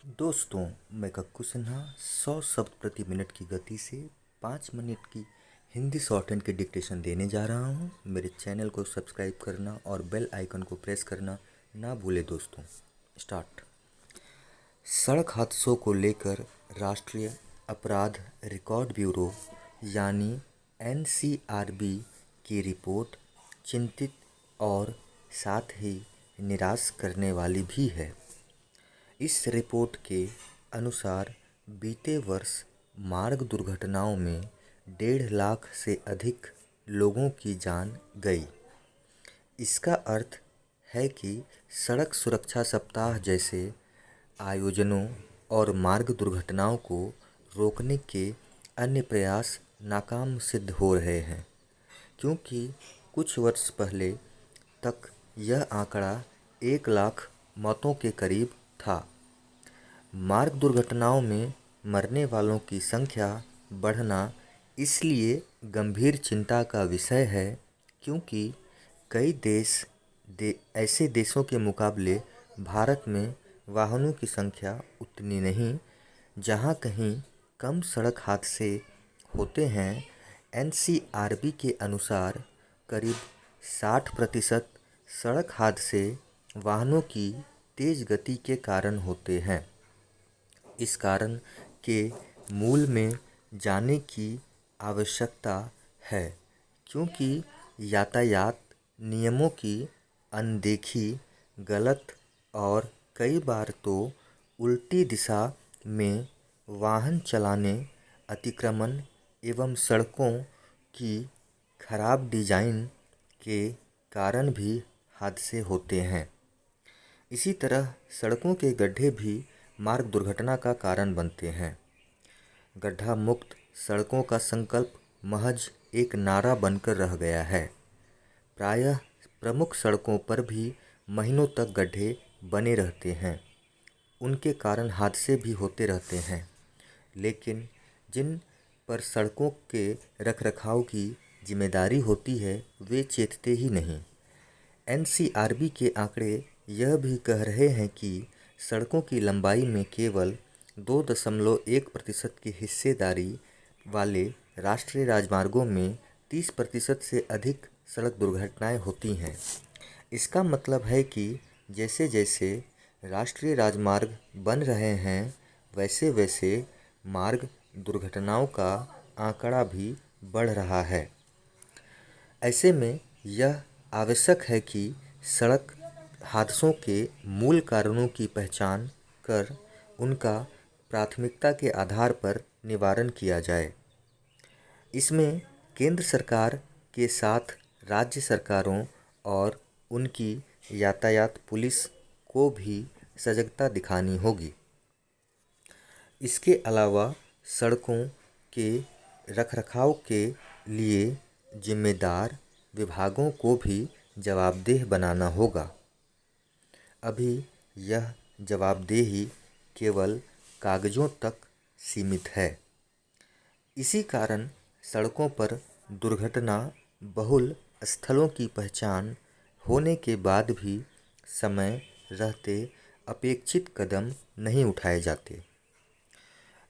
दोस्तों, मैं कक्कू सिन्हा 100 शब्द प्रति मिनट की गति से 5 मिनट की हिंदी शॉर्ट हैंड की डिक्टेशन देने जा रहा हूँ। मेरे चैनल को सब्सक्राइब करना और बेल आइकन को प्रेस करना ना भूले दोस्तों। स्टार्ट। सड़क हादसों को लेकर राष्ट्रीय अपराध रिकॉर्ड ब्यूरो यानी NCRB की रिपोर्ट चिंतित और साथ ही निराश करने वाली भी है। इस रिपोर्ट के अनुसार बीते वर्ष मार्ग दुर्घटनाओं में 1.5 लाख से अधिक लोगों की जान गई। इसका अर्थ है कि सड़क सुरक्षा सप्ताह जैसे आयोजनों और मार्ग दुर्घटनाओं को रोकने के अन्य प्रयास नाकाम सिद्ध हो रहे हैं, क्योंकि कुछ वर्ष पहले तक यह आंकड़ा 1 लाख मौतों के करीब था। मार्ग दुर्घटनाओं में मरने वालों की संख्या बढ़ना इसलिए गंभीर चिंता का विषय है क्योंकि कई ऐसे देशों के मुकाबले भारत में वाहनों की संख्या उतनी नहीं, जहां कहीं कम सड़क हादसे होते हैं। NCRB के अनुसार करीब 60% सड़क हादसे वाहनों की तेज़ गति के कारण होते हैं। इस कारण के मूल में जाने की आवश्यकता है, क्योंकि यातायात नियमों की अनदेखी, गलत और कई बार तो उल्टी दिशा में वाहन चलाने, अतिक्रमण एवं सड़कों की खराब डिजाइन के कारण भी हादसे होते हैं। इसी तरह सड़कों के गड्ढे भी मार्ग दुर्घटना का कारण बनते हैं। गड्ढा मुक्त सड़कों का संकल्प महज एक नारा बनकर रह गया है। प्रायः प्रमुख सड़कों पर भी महीनों तक गड्ढे बने रहते हैं। उनके कारण हादसे भी होते रहते हैं, लेकिन जिन पर सड़कों के रखरखाव की जिम्मेदारी होती है वे चेतते ही नहीं। NCRB के आंकड़े यह भी कह रहे हैं कि सड़कों की लंबाई में केवल 2.1% की हिस्सेदारी वाले राष्ट्रीय राजमार्गों में 30% से अधिक सड़क दुर्घटनाएं होती हैं। इसका मतलब है कि जैसे जैसे राष्ट्रीय राजमार्ग बन रहे हैं, वैसे वैसे मार्ग दुर्घटनाओं का आंकड़ा भी बढ़ रहा है। ऐसे में यह आवश्यक है कि सड़क हादसों के मूल कारणों की पहचान कर उनका प्राथमिकता के आधार पर निवारण किया जाए। इसमें केंद्र सरकार के साथ राज्य सरकारों और उनकी यातायात पुलिस को भी सजगता दिखानी होगी। इसके अलावा सड़कों के रखरखाव के लिए जिम्मेदार विभागों को भी जवाबदेह बनाना होगा। अभी यह जवाबदेही केवल कागज़ों तक सीमित है। इसी कारण सड़कों पर दुर्घटना बहुल स्थलों की पहचान होने के बाद भी समय रहते अपेक्षित कदम नहीं उठाए जाते।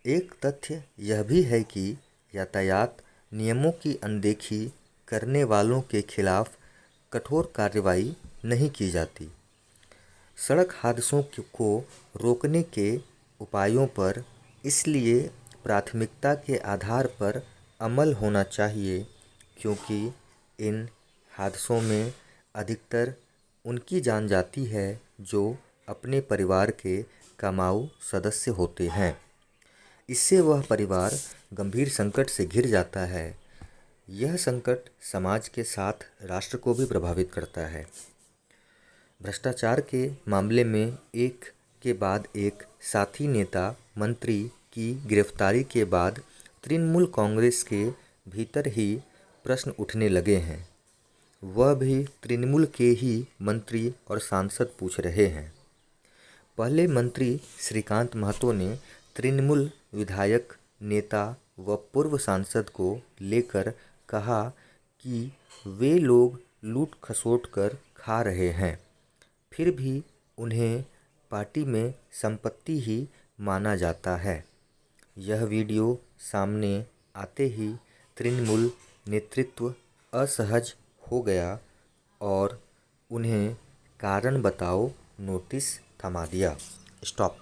एक तथ्य यह भी है कि यातायात नियमों की अनदेखी करने वालों के खिलाफ कठोर कार्रवाई नहीं की जाती। सड़क हादसों को रोकने के उपायों पर इसलिए प्राथमिकता के आधार पर अमल होना चाहिए, क्योंकि इन हादसों में अधिकतर उनकी जान जाती है जो अपने परिवार के कमाऊ सदस्य होते हैं। इससे वह परिवार गंभीर संकट से घिर जाता है। यह संकट समाज के साथ राष्ट्र को भी प्रभावित करता है। भ्रष्टाचार के मामले में एक के बाद एक साथी नेता मंत्री की गिरफ्तारी के बाद तृणमूल कांग्रेस के भीतर ही प्रश्न उठने लगे हैं। वह भी तृणमूल के ही मंत्री और सांसद पूछ रहे हैं। पहले मंत्री श्रीकांत महतो ने तृणमूल विधायक, नेता व पूर्व सांसद को लेकर कहा कि वे लोग लूट खसोट कर खा रहे हैं, फिर भी उन्हें पार्टी में संपत्ति ही माना जाता है। यह वीडियो सामने आते ही तृणमूल नेतृत्व असहज हो गया और उन्हें कारण बताओ नोटिस थमा दिया। स्टॉप।